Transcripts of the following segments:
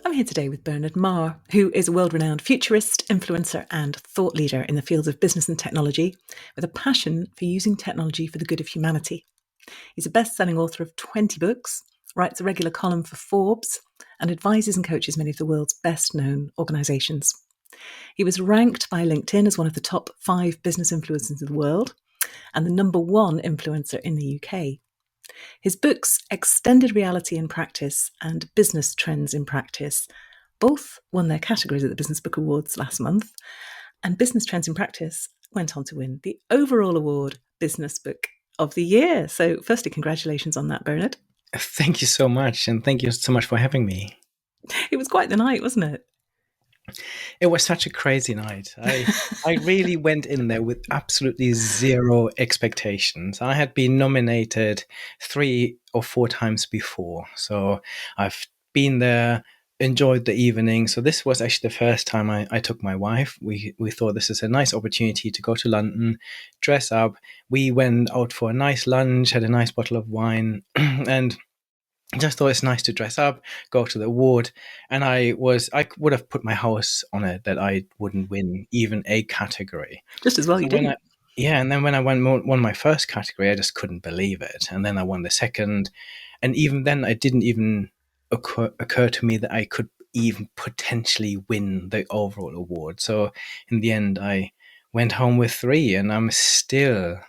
I'm here today with Bernard Marr, who is a world-renowned futurist, influencer, and thought leader in the fields of business and technology, with a passion for using technology for the good of humanity. He's a best-selling author of 20 books, writes a regular column for Forbes, and advises and coaches many of the world's best-known organizations. He was ranked by LinkedIn as one of the top 5 business influencers in the world and the number 1 influencer in the UK. His books, Extended Reality in Practice and Business Trends in Practice, both won their categories at the Business Book Awards last month, and Business Trends in Practice went on to win the overall award Business Book of the Year. So firstly, congratulations on that, Bernard. Thank you so much, and thank you so much for having me. It was quite the night, wasn't it? It was such a crazy night. I really went in there with absolutely zero expectations. I had been nominated 3 or 4 times before, so I've been there, enjoyed the evening. So this was actually the first time I took my wife. We thought this is a nice opportunity to go to London, dress up. We went out for a nice lunch, had a nice bottle of wine, and just thought it's nice to dress up, go to the award, and I would have put my house on it that I wouldn't win even a category. Just as well So you didn't. and then when I won my first category, I just couldn't believe it, and then I won the second, and even then, it didn't even occur to me that I could even potentially win the overall award. So in the end, I went home with 3, and I'm still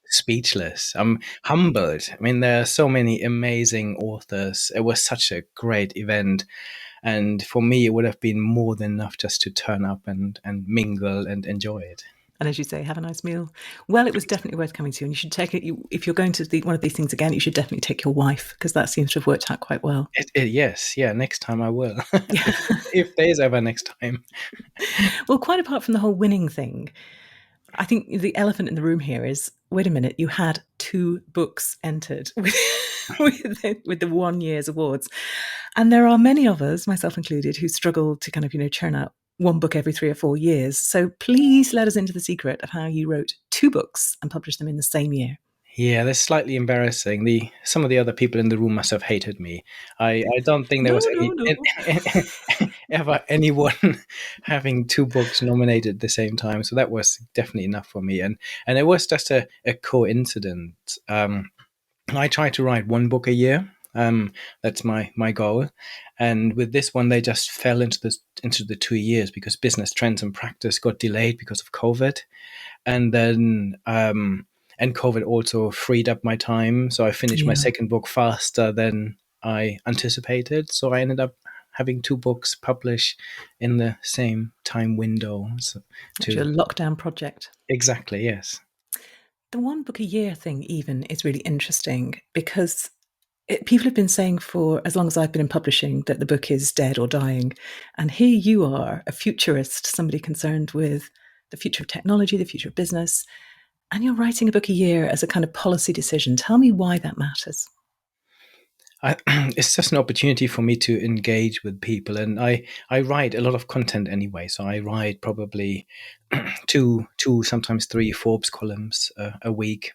speechless. I'm humbled. I mean, there are so many amazing authors. It was such a great event. And for me, it would have been more than enough just to turn up and mingle and enjoy it. And as you say, have a nice meal. Well, it was definitely worth coming to, and you should take it. If you're going to one of these things again, you should definitely take your wife, because that seems to have worked out quite well. Yes, yeah, next time I will. Yeah. if there's ever next time. Well, quite apart from the whole winning thing, I think the elephant in the room here is, wait a minute, you had 2 books entered with the 1 year's awards. And there are many of us, myself included, who struggle to kind of, churn out 1 book every 3 or 4 years. So please let us into the secret of how you wrote 2 books and published them in the same year. Yeah, that's slightly embarrassing. Some of the other people in the room must have hated me. I don't think there No, was no. ever anyone having 2 books nominated at the same time. So that was definitely enough for me. And it was just a coincidence. I try to write 1 book a year. That's my goal. And with this one, they just fell into the 2 years because Business Trends and Practice got delayed because of COVID. And then and COVID also freed up my time. So I finished my second book faster than I anticipated. So I ended up having 2 books published in the same time window. So It's your lockdown project. Exactly, yes. The 1 book a year thing even is really interesting because people have been saying for as long as I've been in publishing that the book is dead or dying. And here you are, a futurist, somebody concerned with the future of technology, the future of business, and you're writing a book a year as a kind of policy decision. Tell me why that matters. It's just an opportunity for me to engage with people, and I write a lot of content anyway. So I write probably 2, sometimes 3 Forbes columns a week,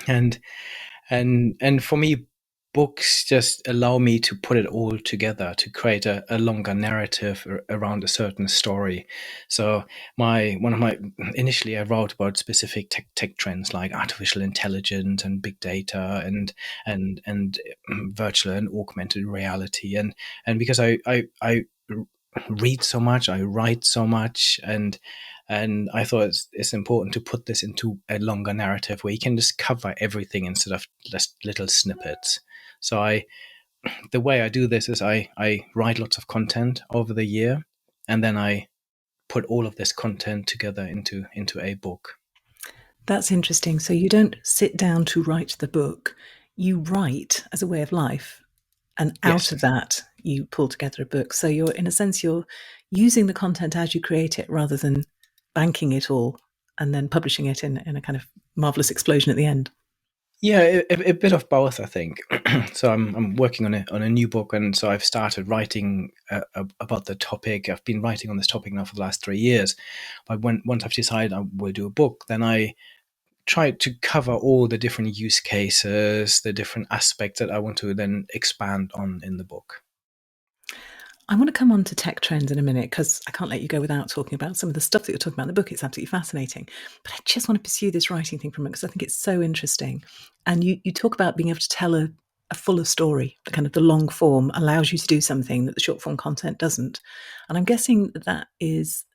and for me, books just allow me to put it all together to create a longer narrative around a certain story. So initially I wrote about specific tech trends like artificial intelligence and big data and virtual and augmented reality, and because I read so much, I write so much, and I thought it's important to put this into a longer narrative where you can just cover everything instead of just little snippets. So the way I do this is I write lots of content over the year, and then I put all of this content together into a book. That's interesting. So you don't sit down to write the book, you write as a way of life. And out Yes. of that, you pull together a book. So you're, in a sense, you're using the content as you create it rather than banking it all and then publishing it in a kind of marvelous explosion at the end. Yeah, a bit of both, I think. So I'm working on a new book, and so I've started writing about the topic. I've been writing on this topic now for the last 3 years. But once I've decided I will do a book, then I try to cover all the different use cases, the different aspects that I want to then expand on in the book. I want to come on to tech trends in a minute because I can't let you go without talking about some of the stuff that you're talking about in the book. It's absolutely fascinating. But I just want to pursue this writing thing for a minute because I think it's so interesting. And you talk about being able to tell a fuller story. The kind of the long form allows you to do something that the short form content doesn't. And I'm guessing that that is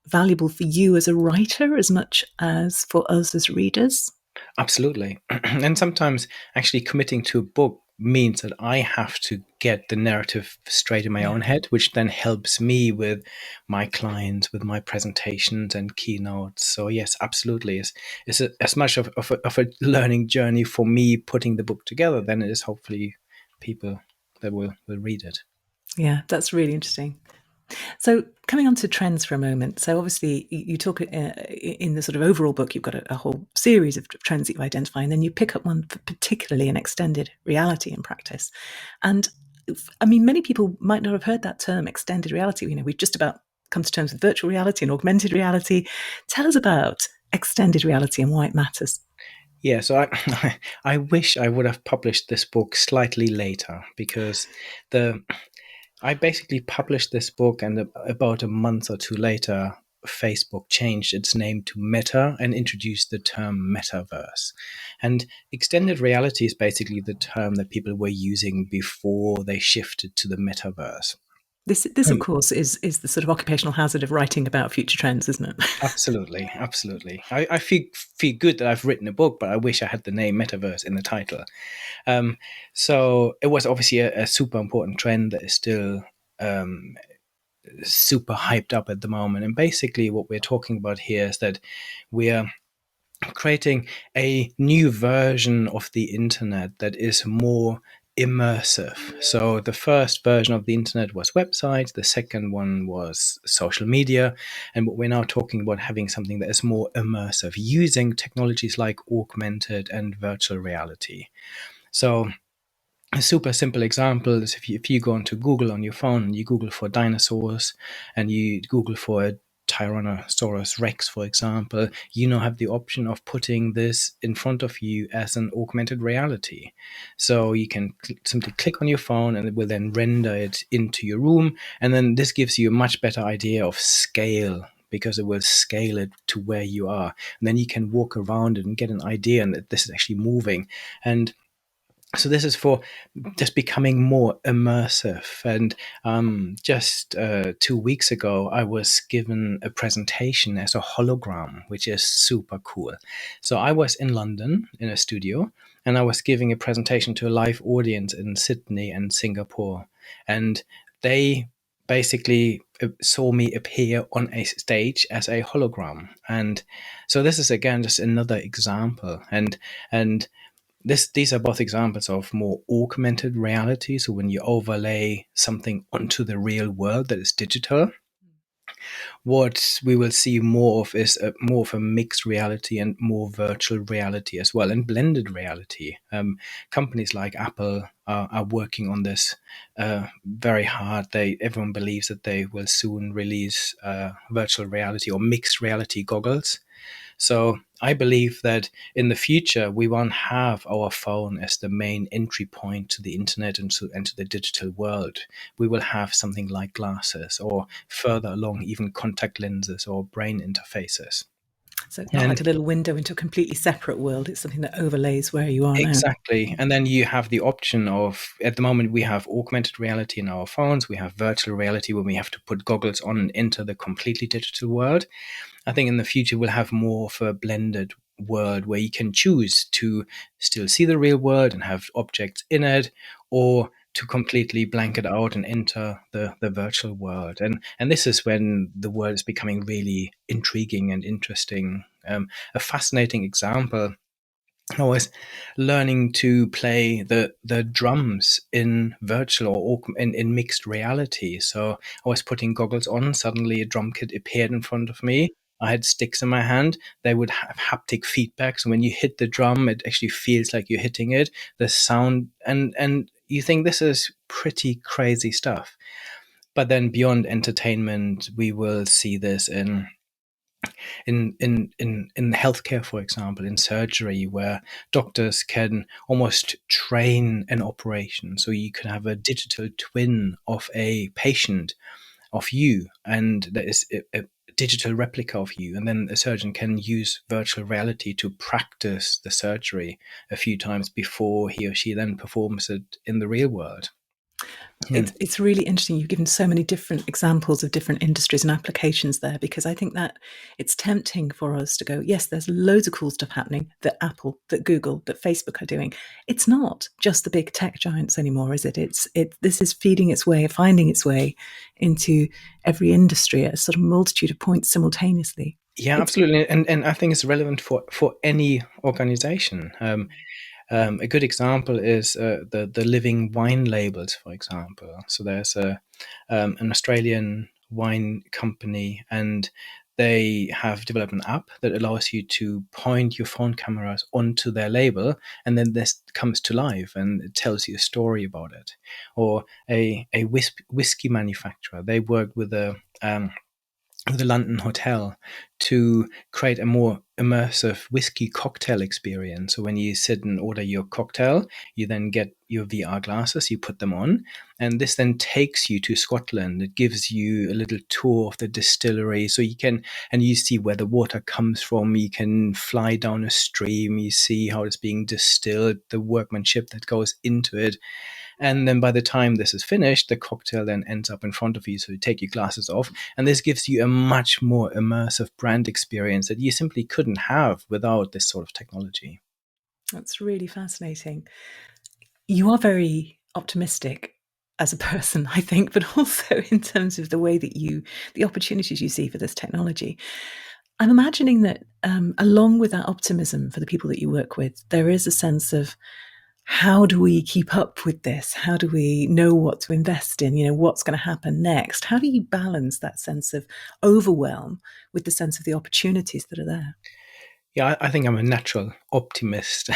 valuable for you as a writer as much as for us as readers. Absolutely. And sometimes actually committing to a book means that I have to get the narrative straight in my Yeah. own head, which then helps me with my clients, with my presentations and keynotes. So yes, absolutely. It's as much of a learning journey for me putting the book together than it is hopefully people that will read it. Yeah, that's really interesting. So, coming on to trends for a moment. So, obviously, you talk in the sort of overall book, you've got a whole series of trends that you identify, and then you pick up one particularly in extended reality in practice. And I mean, many people might not have heard that term, extended reality. You know, we've just about come to terms with virtual reality and augmented reality. Tell us about extended reality and why it matters. Yeah, so I wish I would have published this book slightly later because the I basically published this book, and about a month or two later, Facebook changed its name to Meta and introduced the term Metaverse. And extended reality is basically the term that people were using before they shifted to the Metaverse. This, of course, is the sort of occupational hazard of writing about future trends, isn't it? Absolutely, absolutely. I feel good that I've written a book, but I wish I had the name Metaverse in the title. Um, so it was obviously a super important trend that is still um, super hyped up at the moment. And basically, what we're talking about here is that we are creating a new version of the internet that is more immersive. So the first version of the internet was websites, the second one was social media, and what we're now talking about having something that is more immersive using technologies like augmented and virtual reality. So a super simple example is if you go onto Google on your phone and you Google for dinosaurs and you Google for a Tyrannosaurus Rex, for example, you now have the option of putting this in front of you as an augmented reality. So you can simply click on your phone and it will then render it into your room. And then this gives you a much better idea of scale because it will scale it to where you are. And then you can walk around it and get an idea and that this is actually moving. And so this is for just becoming more immersive. And just 2 weeks ago, I was given a presentation as a hologram, which is super cool. So I was in London in a studio, and I was giving a presentation to a live audience in Sydney and Singapore. And they basically saw me appear on a stage as a hologram. And so this is again just another example. And these are both examples of more augmented reality. So when you overlay something onto the real world that is digital, what we will see more of is more of a mixed reality and more virtual reality as well, and blended reality. Companies like Apple are working on this very hard. Everyone believes that they will soon release virtual reality or mixed reality goggles. So I believe that in the future, we won't have our phone as the main entry point to the internet and to the digital world. We will have something like glasses or further along, even contact lenses or brain interfaces. So, it's not like And a little window into a completely separate world. It's something that overlays where you are now. exactly. And then you have the option of, at the moment, we have augmented reality in our phones. We have virtual reality when we have to put goggles on and enter the completely digital world. I think in the future we'll have more of a blended world where you can choose to still see the real world and have objects in it, or to completely blank it out and enter the virtual world. And this is when the world is becoming really intriguing and interesting. A fascinating example, I was learning to play the drums in virtual or in mixed reality. So I was putting goggles on. Suddenly, a drum kit appeared in front of me. I had sticks in my hand. They would have haptic feedback. So when you hit the drum, it actually feels like you're hitting it. The sound and you think this is pretty crazy stuff. But then beyond entertainment, we will see this in in healthcare, for example, in surgery, where doctors can almost train an operation. So you can have a digital twin of a patient, of you, and there is a digital replica of you, and then a surgeon can use virtual reality to practice the surgery a few times before he or she then performs it in the real world. And It's really interesting. You've given so many different examples of different industries and applications there, because I think that it's tempting for us to go, yes, there's loads of cool stuff happening that Apple, that Google, that Facebook are doing. It's not just the big tech giants anymore, is it? This is feeding its way, finding its way into every industry at a sort of multitude of points simultaneously. yeah, It's absolutely, and I think it's relevant for any organization. A good example is the living wine labels, for example. So there's an Australian wine company, and they have developed an app that allows you to point your phone cameras onto their label, and then this comes to life and it tells you a story about it. Or a whiskey manufacturer, they worked with a London hotel to create a more immersive whiskey cocktail experience. So when you sit and order your cocktail, you then get your VR glasses, you put them on, and this then takes you to Scotland. It gives you a little tour of the distillery, so you can, and you see where the water comes from. You can fly down a stream, you see how it's being distilled, the workmanship that goes into it. And then by the time this is finished, the cocktail then ends up in front of you. So you take your glasses off, and this gives you a much more immersive brand experience that you simply couldn't have without this sort of technology. That's really fascinating. You are very optimistic as a person, I think, but also in terms of the way that the opportunities you see for this technology. I'm imagining that along with that optimism for the people that you work with, there is a sense of, how do we keep up with this? How do we know what to invest in? What's going to happen next? How do you balance that sense of overwhelm with the sense of the opportunities that are there? Yeah, I think I'm a natural optimist.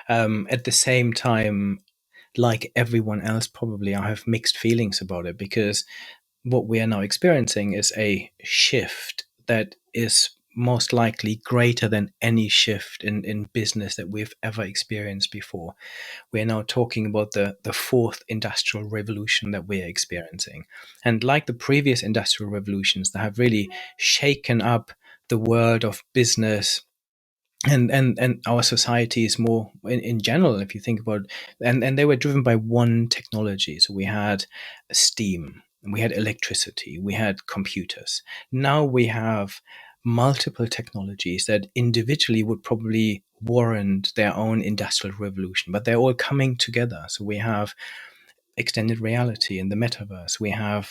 At the same time, like everyone else, probably I have mixed feelings about it, because what we are now experiencing is a shift that is most likely greater than any shift in business that we've ever experienced before. We're now talking about the fourth industrial revolution that we're experiencing. And like the previous industrial revolutions that have really shaken up the world of business and our societies more in general, if you think about, and they were driven by one technology. So we had steam, we had electricity, we had computers. Now we have multiple technologies that individually would probably warrant their own industrial revolution, but they're all coming together. So we have extended reality in the metaverse. We have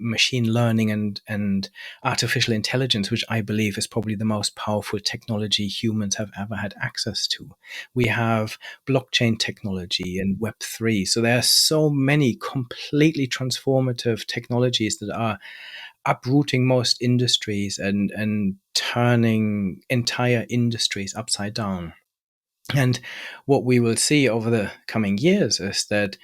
machine learning and artificial intelligence, which I believe is probably the most powerful technology humans have ever had access to. We have blockchain technology and Web3. So there are so many completely transformative technologies that are uprooting most industries and turning entire industries upside down. And what we will see over the coming years is that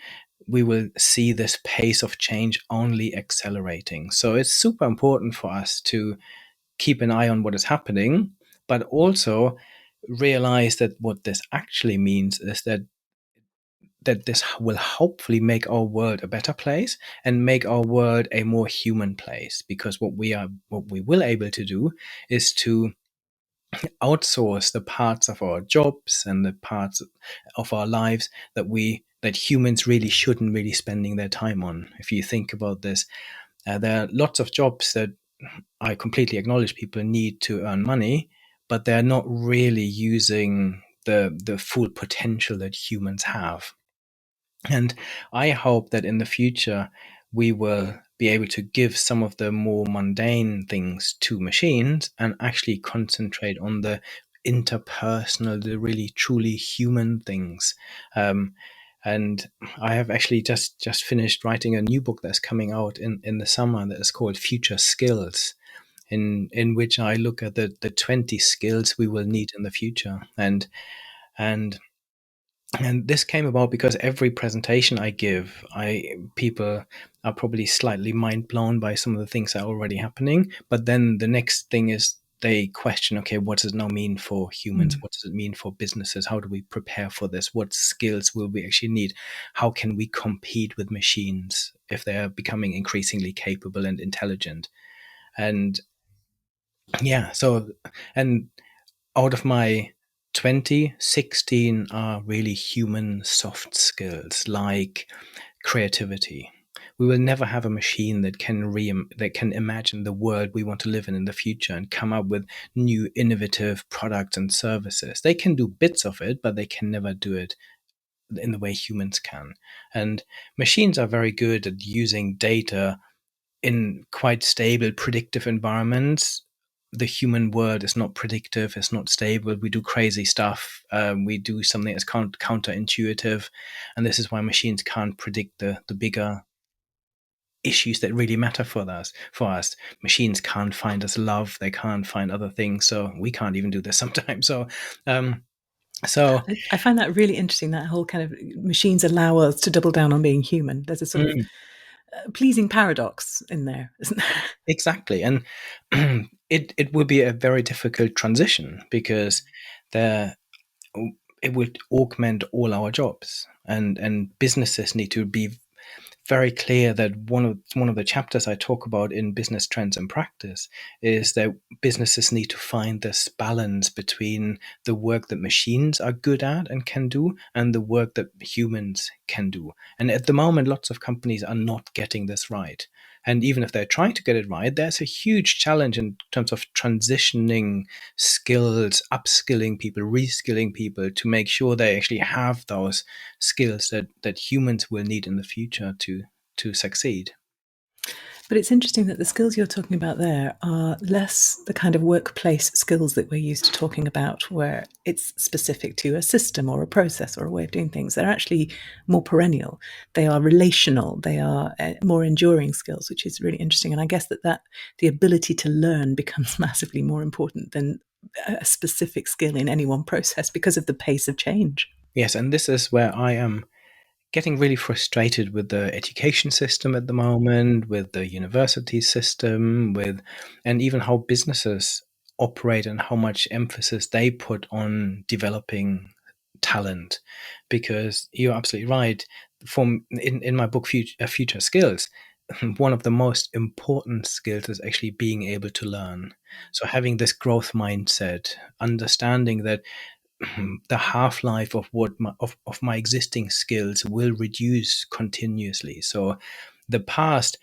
we will see this pace of change only accelerating. So it's super important for us to keep an eye on what is happening, but also realize that what this actually means is that this will hopefully make our world a better place and make our world a more human place. Because what we will able to do is to outsource the parts of our jobs and the parts of our lives that humans really shouldn't really spending their time on. If you think about this, there are lots of jobs that I completely acknowledge people need to earn money, but they're not really using the full potential that humans have. And I hope that in the future, we will be able to give some of the more mundane things to machines and actually concentrate on the interpersonal, the really truly human things. And I have actually just finished writing a new book that's coming out in the summer that is called Future Skills, in which I look at the 20 skills we will need in the future. And and this came about because every presentation I give, people are probably slightly mind blown by some of the things that are already happening. But then the next thing is they question, okay, what does it now mean for humans? Mm. What does it mean for businesses? How do we prepare for this? What skills will we actually need? How can we compete with machines if they are becoming increasingly capable and intelligent? And yeah, so, and out of my 20, 16 are really human soft skills like creativity. We will never have a machine that can imagine the world we want to live in the future and come up with new innovative products and services. They can do bits of it, but they can never do it in the way humans can. And machines are very good at using data in quite stable, predictive environments. The human world is not predictive, it's not stable. We do crazy stuff. We do something that's counterintuitive. And this is why machines can't predict the bigger issues that really matter for us. Machines can't find us love, they can't find other things. So we can't even do this sometimes. Um, so I find that really interesting, that whole kind of machines allow us to double down on being human. There's a sort of pleasing paradox in there, isn't there? exactly. And it would be a very difficult transition because there it would augment all our jobs, and businesses need to be very clear that one of the chapters I talk about in Business Trends and Practice is that businesses need to find this balance between the work that machines are good at and can do and the work that humans can do. And at the moment, lots of companies are not getting this right. And even if they're trying to get it right, there's a huge challenge in terms of transitioning skills, upskilling people, reskilling people to make sure they actually have those skills that humans will need in the future to succeed. But it's interesting that the skills you're talking about there are less the kind of workplace skills that we're used to talking about, where it's specific to a system or a process or a way of doing things. They're actually more perennial. They are relational. They are more enduring skills, which is really interesting. And I guess that the ability to learn becomes massively more important than a specific skill in any one process because of the pace of change. Yes, and this is where I am getting really frustrated with the education system at the moment, with the university system, and even how businesses operate and how much emphasis they put on developing talent. Because you're absolutely right. In my book, Future Skills, one of the most important skills is actually being able to learn. So having this growth mindset, understanding that the half-life of of my existing skills will reduce continuously. So the past,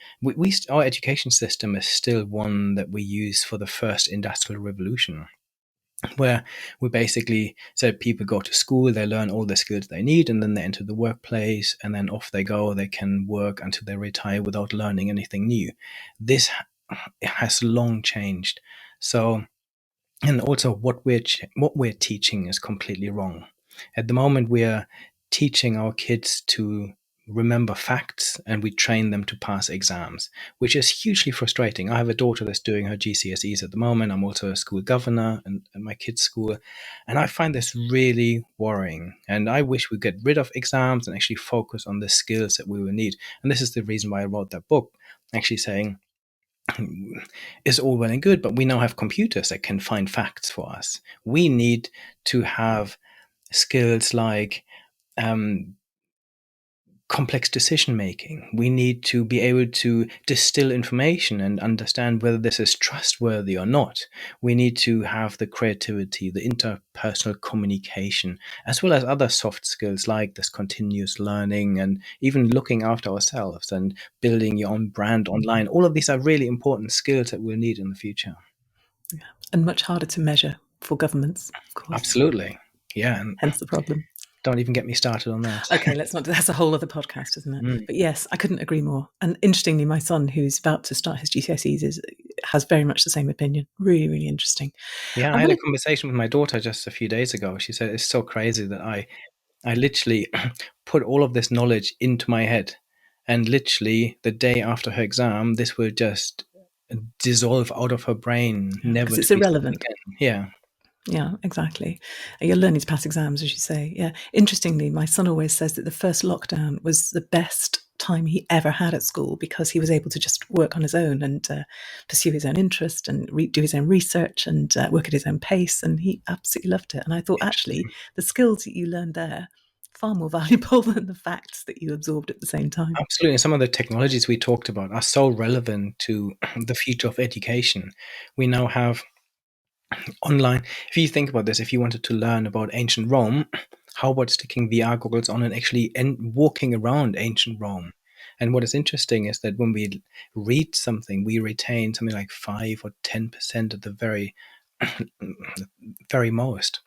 our education system is still one that we use for the first industrial revolution, where we basically said people go to school, they learn all the skills they need, and then they enter the workplace, and then off they go. They can work until they retire without learning anything new. This has long changed. So, and also what we're teaching is completely wrong. At the moment, we are teaching our kids to remember facts, and we train them to pass exams, which is hugely frustrating. I have a daughter that's doing her GCSEs at the moment. I'm also a school governor at my kids' school, and I find this really worrying. And I wish we get rid of exams and actually focus on the skills that we will need. And this is the reason why I wrote that book, actually saying, is all well and good, but we now have computers that can find facts for us. We need to have skills like complex decision making. We need to be able to distill information and understand whether this is trustworthy or not. We need to have the creativity, the interpersonal communication, as well as other soft skills like this continuous learning and even looking after ourselves and building your own brand online. All of these are really important skills that we'll need in the future. Yeah. And much harder to measure for governments, of course. Absolutely. Yeah. And Hence the problem. don't even get me started on that. Okay, let's not. That's a whole other podcast, isn't it? Mm. But yes, I couldn't agree more. And interestingly, my son, who's about to start his GCSEs, has very much the same opinion. Really, really interesting. Yeah, I I had a want conversation with my daughter just a few days ago. She said it's so crazy that I literally put all of this knowledge into my head, and literally the day after her exam, this will just dissolve out of her brain, to, never because to it's be seen irrelevant. again. Yeah. Yeah, exactly. You're learning to pass exams, as you say. Yeah. Interestingly, my son always says that the first lockdown was the best time he ever had at school, because he was able to just work on his own and pursue his own interest and do his own research and work at his own pace. And he absolutely loved it. And I thought, actually, the skills that you learned there, far more valuable than the facts that you absorbed at the same time. Absolutely. Some of the technologies we talked about are so relevant to the future of education. We now have online. If you think about this, if you wanted to learn about ancient Rome, how about sticking VR goggles on and actually walking around ancient Rome? And what is interesting is that when we read something, we retain something like 5 or 10% of the very, very most.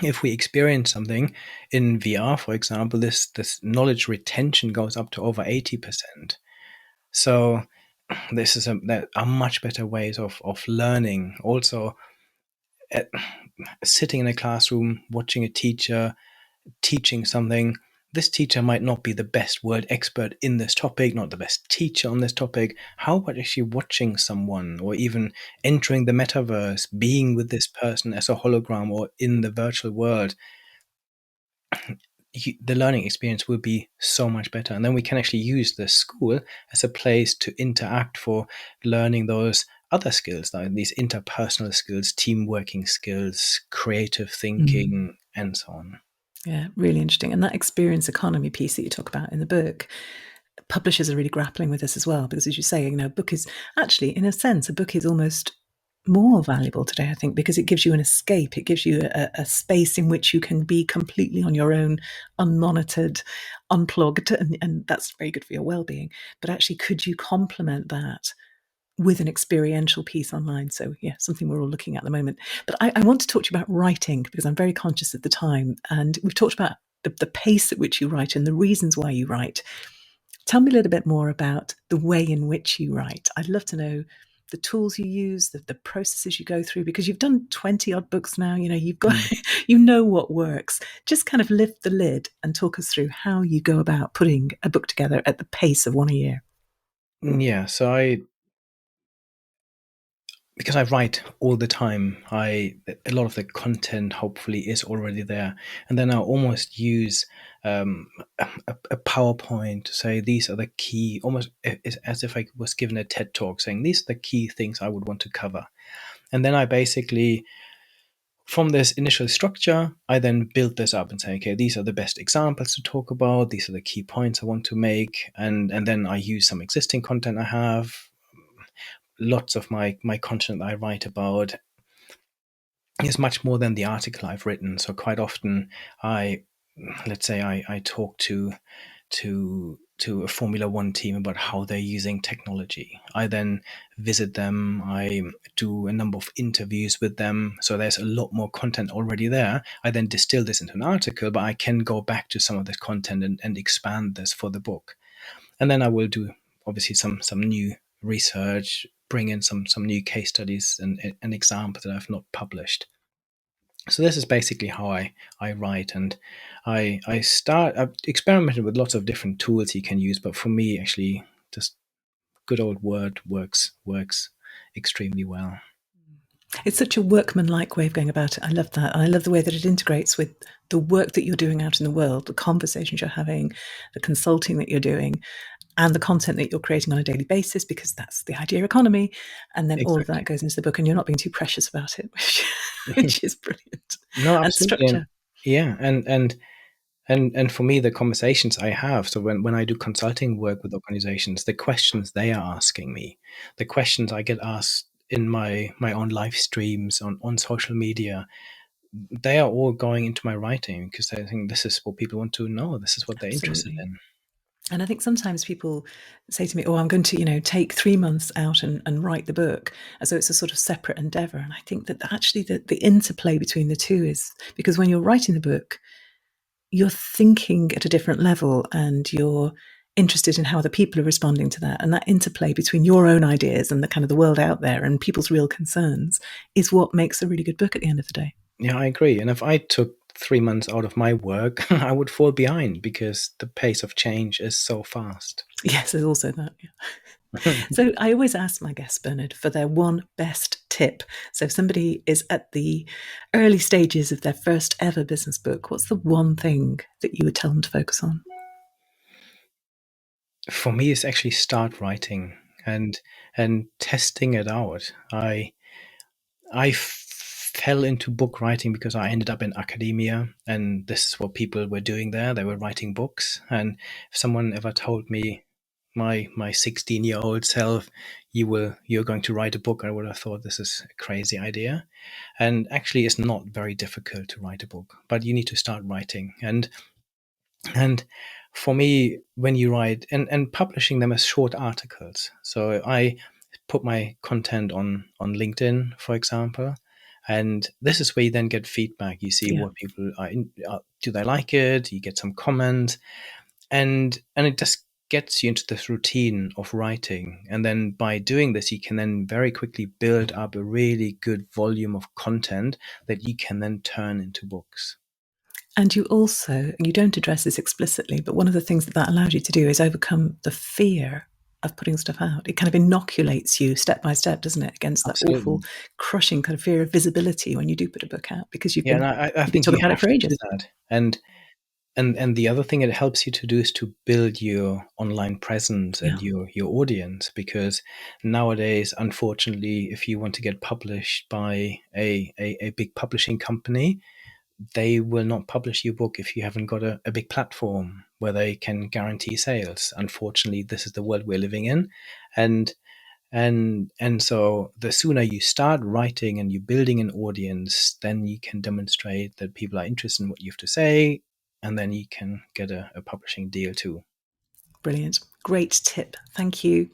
If we experience something in VR, for example, this knowledge retention goes up to over 80%. So this is there are much better ways of learning. Also, sitting in a classroom, watching a teacher teaching something. This teacher might not be the best world expert in this topic, not the best teacher on this topic. How about actually watching someone, or even entering the metaverse, being with this person as a hologram or in the virtual world? The learning experience will be so much better. And then we can actually use the school as a place to interact for learning those other skills, like these interpersonal skills, team working skills, creative thinking, and so on. Yeah, really interesting. And that experience economy piece that you talk about in the book, publishers are really grappling with this as well, because as you say, a book is actually, in a sense, a book is almost more valuable today, I think, because it gives you an escape. It gives you a space in which you can be completely on your own, unmonitored, unplugged, and that's very good for your well-being. But actually, could you complement that with an experiential piece online? So yeah, something we're all looking at the moment. But I want to talk to you about writing, because I'm very conscious of the time. And we've talked about the pace at which you write and the reasons why you write. Tell me a little bit more about the way in which you write. I'd love to know the tools you use, the processes you go through, because you've done 20 odd books now. You've got, what works. Just kind of lift the lid and talk us through how you go about putting a book together at the pace of one a year. Yeah, so because I write all the time, a lot of the content hopefully is already there, and then I almost use a PowerPoint to say these are the key, almost as if I was given a TED talk saying these are the key things I would want to cover, and then I basically, from this initial structure, I then build this up and say, okay, these are the best examples to talk about. These are the key points I want to make, and then I use some existing content I have. Lots of my content I write about is much more than the article I've written. So quite often I talk to a Formula One team about how they're using technology. I then visit them. I do a number of interviews with them. So there's a lot more content already there. I then distill this into an article, but I can go back to some of this content and expand this for the book. And then I will do obviously some new research, bring in some new case studies and examples that I've not published. So this is basically how I write, and I've experimented with lots of different tools you can use, but for me, actually, just good old Word works extremely well. It's such a workmanlike way of going about it. I love that. And I love the way that it integrates with the work that you're doing out in the world, the conversations you're having, the consulting that you're doing, and the content that you're creating on a daily basis, because that's the idea economy. And then all of that Exactly. goes into the book, and you're not being too precious about it, which is brilliant. No, And absolutely. structure. Yeah, and for me, the conversations I have, so when I do consulting work with organizations, the questions they are asking me, the questions I get asked in my own live streams on social media, they are all going into my writing because I think this is what people want to know. This is what they're interested Absolutely. in. And I think sometimes people say to me, "Oh, I'm going to, take 3 months out and write the book," as though it's a sort of separate endeavor. And I think that actually the interplay between the two is, because when you're writing the book, you're thinking at a different level, and you're interested in how other people are responding to that. And that interplay between your own ideas and the kind of the world out there and people's real concerns is what makes a really good book at the end of the day. Yeah, I agree. And if I took 3 months out of my work, I would fall behind because the pace of change is so fast. Yes, there's also that. Yeah. So I always ask my guests, Bernard, for their one best tip. So if somebody is at the early stages of their first ever business book, what's the one thing that you would tell them to focus on? For me, it's actually start writing and testing it out. I fell into book writing because I ended up in academia, and this is what people were doing there. They were writing books, and if someone ever told me, my 16-year-old self, you're going to write a book, I would have thought this is a crazy idea. And actually, it's not very difficult to write a book, but you need to start writing. And for me, when you write and publishing them as short articles, so I put my content on LinkedIn, for example, and this is where you then get feedback. You see Yeah. what people do they like it? You get some comments, and it just gets you into this routine of writing. And then by doing this, you can then very quickly build up a really good volume of content that you can then turn into books. And you don't address this explicitly, but one of the things that that allows you to do is overcome the fear of putting stuff out. It kind of inoculates you step by step, doesn't it, against that awful, Absolutely. crushing kind of fear of visibility when you do put a book out, because Yeah, and I you've been think you talking about it have for to do ages. that. And the other thing it helps you to do is to build your online presence Yeah. and your audience, because nowadays, unfortunately, if you want to get published by a big publishing company, they will not publish your book if you haven't got a big platform where they can guarantee sales. Unfortunately, this is the world we're living in. And so the sooner you start writing and you're building an audience, then you can demonstrate that people are interested in what you have to say, and then you can get a publishing deal too. Brilliant. Great tip. Thank you.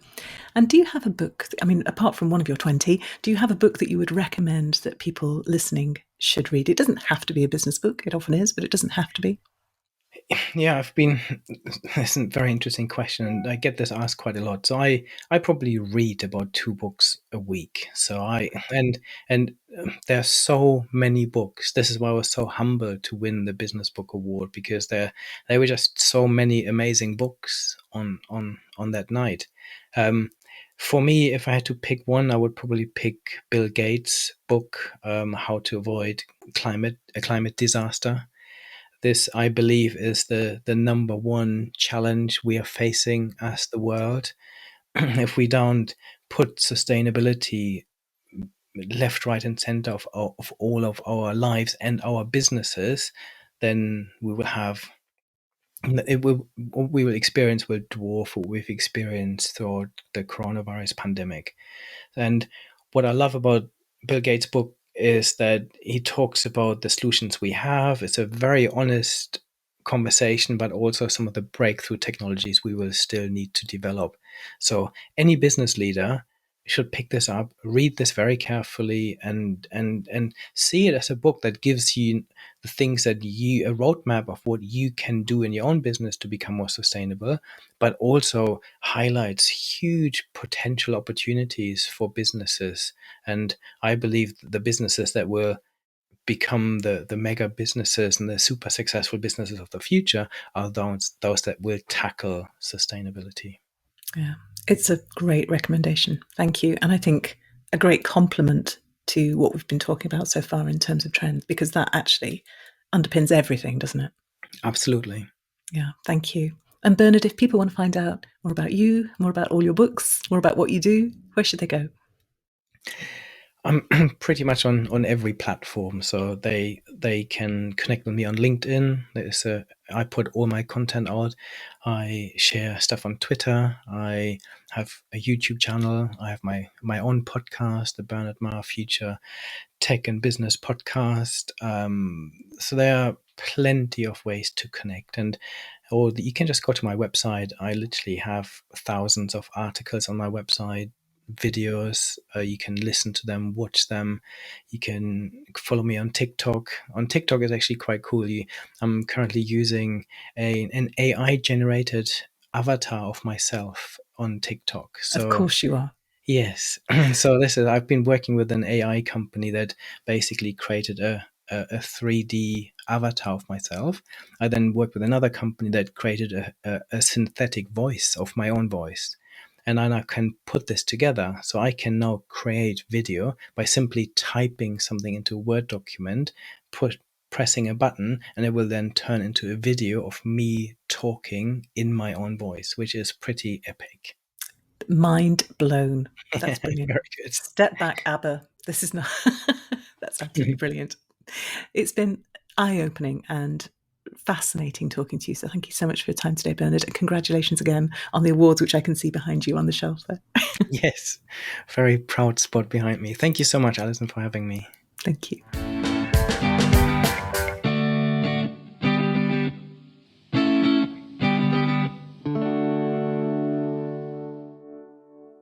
And do you have a book? I mean, apart from one of your 20, do you have a book that you would recommend that people listening should read? It doesn't have to be a business book. It often is, but it doesn't have to be. Yeah, I've been. That's a very interesting question, and I get this asked quite a lot. So I probably read about 2 books a week. So I and there are so many books. This is why I was so humbled to win the Business Book Award, because there were just so many amazing books on that night. Um, for me, if I had to pick one, I would probably pick Bill Gates' book, How to Avoid a Climate Disaster. This, I believe, is the number one challenge we are facing as the world. If we don't put sustainability left, right, and center of all of our lives and our businesses, then we will experience will dwarf what we've experienced throughout the coronavirus pandemic. And what I love about Bill Gates' book is that he talks about the solutions we have. It's a very honest conversation, but also some of the breakthrough technologies we will still need to develop. So any business leader should pick this up, read this very carefully, and see it as a book that gives you the things that you a roadmap of what you can do in your own business to become more sustainable, but also highlights huge potential opportunities for businesses. And I believe the businesses that will become the mega businesses and the super successful businesses of the future are those that will tackle sustainability. Yeah, it's a great recommendation. Thank you. And I think a great complement to what we've been talking about so far in terms of trends, because that actually underpins everything, doesn't it? Absolutely. Yeah, thank you. And Bernard, if people want to find out more about you, more about all your books, more about what you do, where should they go? I'm pretty much on every platform, so they can connect with me on LinkedIn. I put all my content out. I share stuff on Twitter. I have a YouTube channel. I have my own podcast, the Bernard Marr Future Tech and Business Podcast. So there are plenty of ways to connect, or you can just go to my website. I literally have thousands of articles on my website, videos. You can listen to them, watch them. You can follow me on TikTok. On TikTok is actually quite cool. I'm currently using an AI generated avatar of myself on TikTok. Of So course you are. yes. So I've been working with an AI company that basically created a 3D avatar of myself. I then worked with another company that created a synthetic voice of my own voice. And then I can put this together. So I can now create video by simply typing something into a Word document, pressing a button, and it will then turn into a video of me talking in my own voice, which is pretty epic. Mind blown. That's brilliant. Very good. Step back, ABBA. This is not. That's absolutely brilliant. It's been eye-opening and fascinating talking to you. So thank you so much for your time today, Bernard. And congratulations again on the awards, which I can see behind you on the shelf there. Yes, very proud spot behind me. Thank you so much, Alison, for having me. Thank you.